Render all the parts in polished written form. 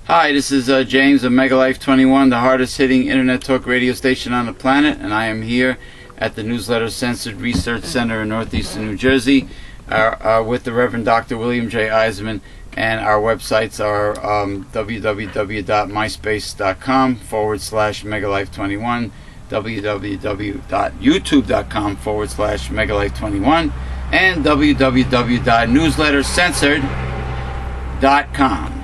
Hi, this is James of Megalife 21, the hardest hitting internet talk radio station on the planet, and I am here at the Newsletter Censored Research Center in northeastern New Jersey with the Reverend Dr. William J. Eisman, and our websites are www.myspace.com/Megalife21, www.youtube.com/Megalife21, and www.newslettercensored.com.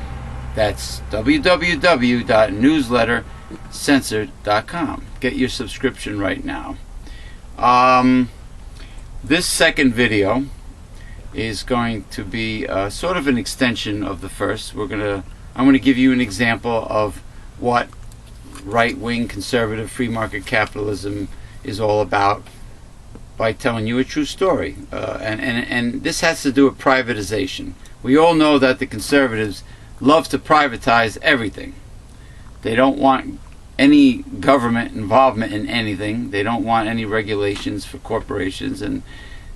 That's www.newslettercensored.com. Get your subscription right now. This second video is going to be sort of an extension of the first. I'm going to give you an example of what right-wing conservative free market capitalism is all about by telling you a true story. And this has to do with privatization. We all know that the conservatives love to privatize everything. They don't want any government involvement in anything. They don't want any regulations for corporations, and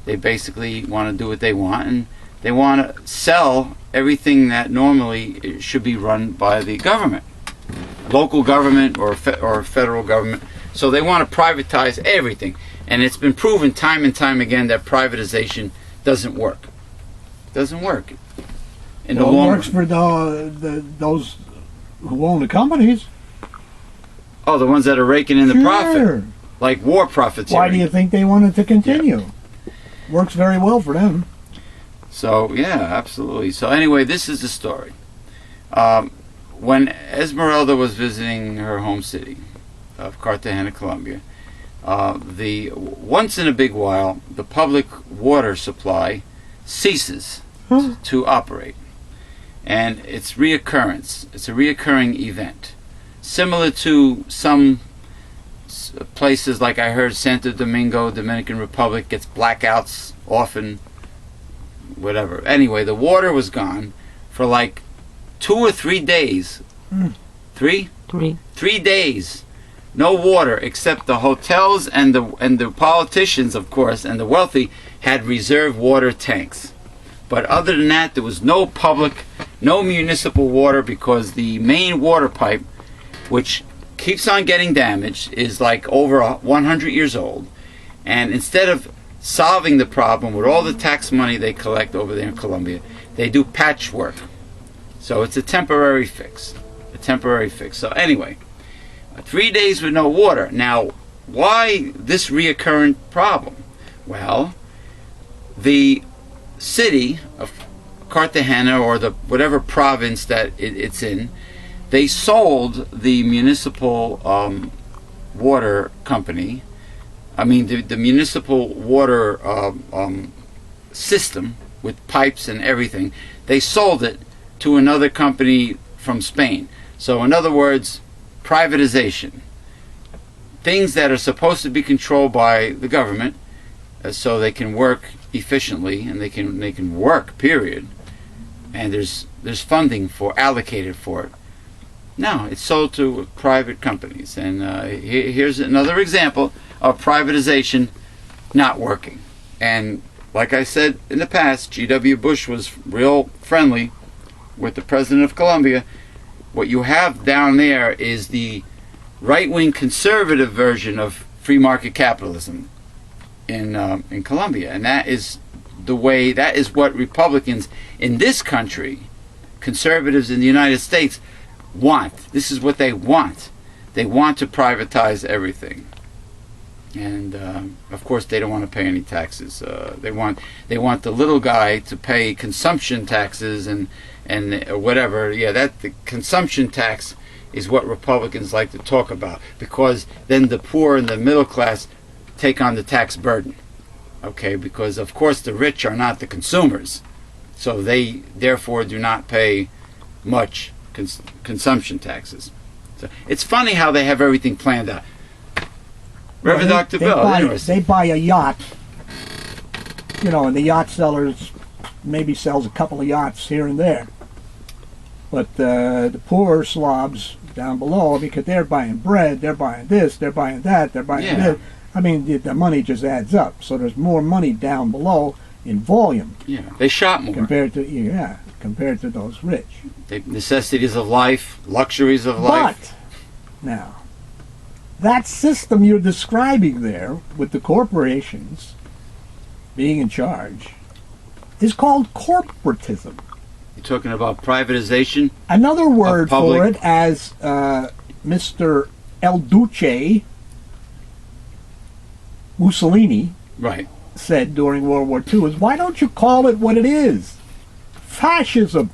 they basically want to do what they want, and they want to sell everything that normally should be run by the government, local government or federal government. So they want to privatize everything, and it's been proven time and time again that privatization doesn't work. Doesn't work. It works for those who own the companies. Oh, the ones that are raking in the profit, like war profiteering. Why do you think they want it to continue? Yeah. Works very well for them. So yeah, absolutely. So anyway, this is the story. When Esmeralda was visiting her home city of Cartagena, Colombia, once in a big while, the public water supply ceases to operate. And it's reoccurrence. It's a reoccurring event. Similar to some places, like I heard Santo Domingo, Dominican Republic, gets blackouts often, whatever. Anyway, the water was gone for like 2 or 3 days. 3 days. No water, except the hotels and the politicians, of course, and the wealthy had reserve water tanks. But other than that, there was no public, no municipal water, because the main water pipe, which keeps on getting damaged, is like over 100 years old. And instead of solving the problem with all the tax money they collect over there in Colombia, they do patchwork. So it's a temporary fix. A temporary fix. So anyway, 3 days with no water. Now, why this reoccurrent problem? Well, the city of Cartagena, or the whatever province that it's in, they sold the municipal water company, the municipal water system with pipes and everything. They sold it to another company from Spain. So in other words, privatization. Things that are supposed to be controlled by the government, so they can work efficiently, and they can work, period, and there's funding allocated for it. No, it's sold to private companies. And here's another example of privatization not working. And like I said in the past, G.W. Bush was real friendly with the president of Colombia. What you have down there is the right-wing conservative version of free market capitalism in Colombia, and that is what Republicans in this country, conservatives in the United States, want. This is what they want. They want to privatize everything, and of course they don't want to pay any taxes. They want the little guy to pay consumption taxes and whatever. Yeah, the consumption tax is what Republicans like to talk about, because then the poor and the middle class take on the tax burden. Okay, because of course the rich are not the consumers, so they therefore do not pay much consumption taxes. So it's funny how they have everything planned out. Reverend Dr. Bill, they buy a yacht, and the yacht sellers maybe sells a couple of yachts here and there, but the poor slobs down below, because they're buying bread, they're buying this, they're buying that, they're buying this. I mean, the money just adds up. So there's more money down below in volume. Yeah, they shop more. Compared to compared to those rich. The necessities of life, luxuries of life. But, now, that system you're describing there, with the corporations being in charge, is called corporatism. You're talking about privatization? Another word for it, as Mr. El Duce Mussolini Right. said during World War II, is why don't you call it what it is? Fascism,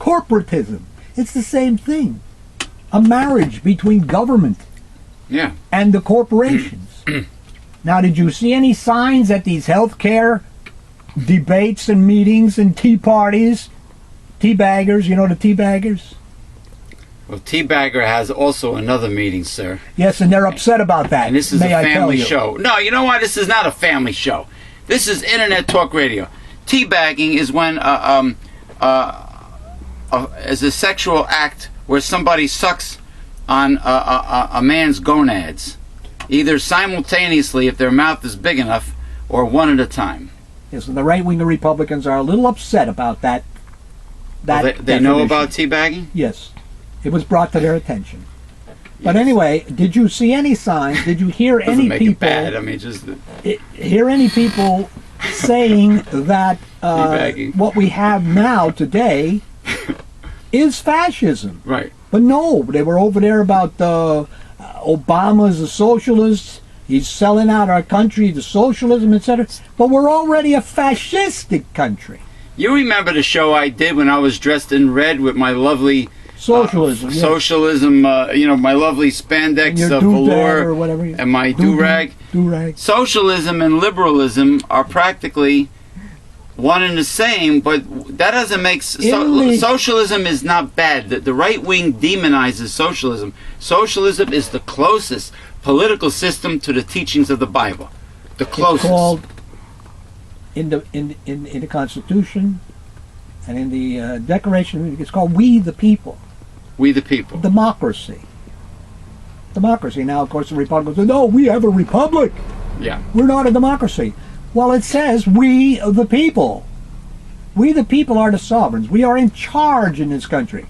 corporatism. It's the same thing. A marriage between government Yeah. and the corporations. Now, did you see any signs at these healthcare debates and meetings and tea parties? Teabaggers, you know the teabaggers? Well, Teabagger has also another meeting, sir. Yes, and they're upset about that. And this is May a I tell family you. show. No, you know what? This is not a family show. This is internet talk radio. Teabagging is when is a sexual act where somebody sucks on a man's gonads, either simultaneously if their mouth is big enough, or one at a time. Yes, and the right-wing Republicans are a little upset about that. They know about teabagging? Yes. It was brought to their attention. But anyway, did you see any signs? Did you hear Doesn't any make people? it bad. I mean, just Hear any people saying that what we have now today is fascism? right. But no, they were over there about Obama's a socialist. He's selling out our country to socialism, etc. But we're already a fascistic country. You remember the show I did when I was dressed in red with my lovely Socialism. Yes. socialism, my lovely spandex And your of do-rag velour or whatever and my do-rag. Do-rag. Socialism and liberalism are practically one and the same, but that doesn't make... socialism is not bad. The right wing demonizes socialism. Socialism is the closest political system to the teachings of the Bible. The closest. It's called in the Constitution and in the Declaration. It's called "We the People." We the people. Democracy. Democracy. Now, of course, the Republicans say, "No, we have a republic. Yeah. We're not a democracy." Well, it says "We the people." We the people are the sovereigns. We are in charge in this country.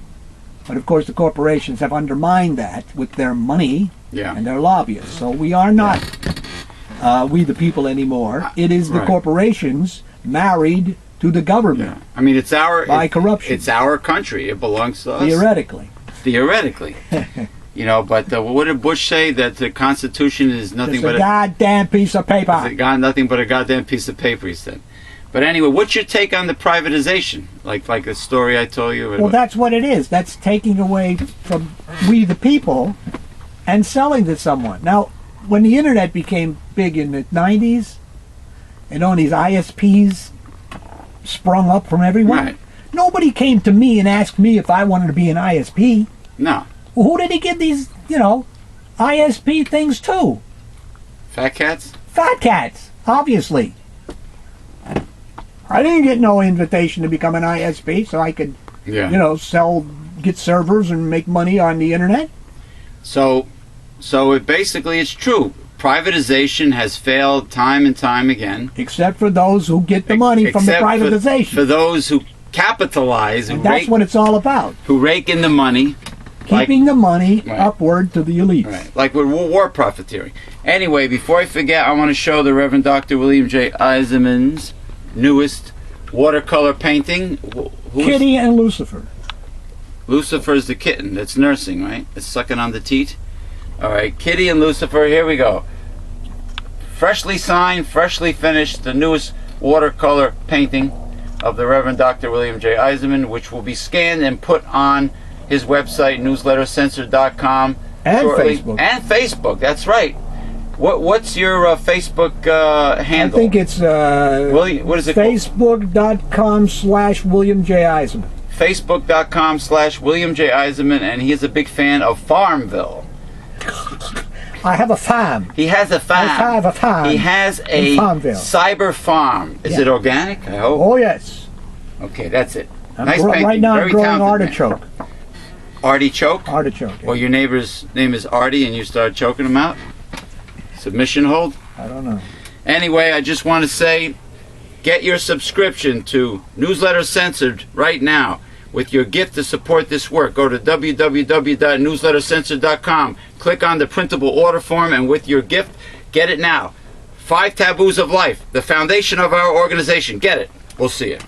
But of course, the corporations have undermined that with their money and their lobbyists. So we are not we the people anymore. It is the corporations married to the government. Yeah. I mean, it's our... By corruption. It's our country. It belongs to us. Theoretically. Theoretically. But what did Bush say? That the Constitution is nothing but a goddamn piece of paper. Nothing but a goddamn piece of paper, he said. But anyway, what's your take on the privatization? Like the story I told you? Well, that's what it is. That's taking away from we the people and selling to someone. Now, when the internet became big in the 90s, and all these ISPs sprung up from everywhere, nobody came to me and asked me if I wanted to be an ISP. No. Well, who did he give these, ISP things to? Fat cats? Fat cats, obviously. I didn't get no invitation to become an ISP so I could, get servers and make money on the internet. So it's true. Privatization has failed time and time again. Except for those who get the money from the privatization. For those who capitalize. And that's what it's all about. Who rake in the money. Keeping the money upward to the elites. Right. Like with war profiteering. Anyway, before I forget, I want to show the Reverend Dr. William J. Eisenman's newest watercolor painting. Kitty and Lucifer. Lucifer's the kitten that's nursing, right? It's sucking on the teat. All right, Kitty and Lucifer, here we go. Freshly signed, freshly finished, the newest watercolor painting of the Reverend Dr. William J. Eisenman, which will be scanned and put on his website, newslettercensored.com. And shortly. Facebook. And Facebook, that's right. What's your Facebook handle? I think it's what is it called? Facebook.com/William J. Eisenman. Facebook.com/William J. Eisenman, and he is a big fan of Farmville. I have a farm. He has a farm. I have a farm. He has a cyber farm. Is it organic? I hope. Oh, yes. Okay, that's it. Nice painting. Right now I'm Very growing talented artichoke. Man. Artichoke? Artichoke. Well, your neighbor's name is Artie and you started choking him out? Submission hold? I don't know. Anyway, I just want to say, Get your subscription to Newsletter Censored right now with your gift to support this work. Go to www.newslettercensored.com. Click on the printable order form, and with your gift, get it now. 5 Taboos of Life, the foundation of our organization. Get it. We'll see you.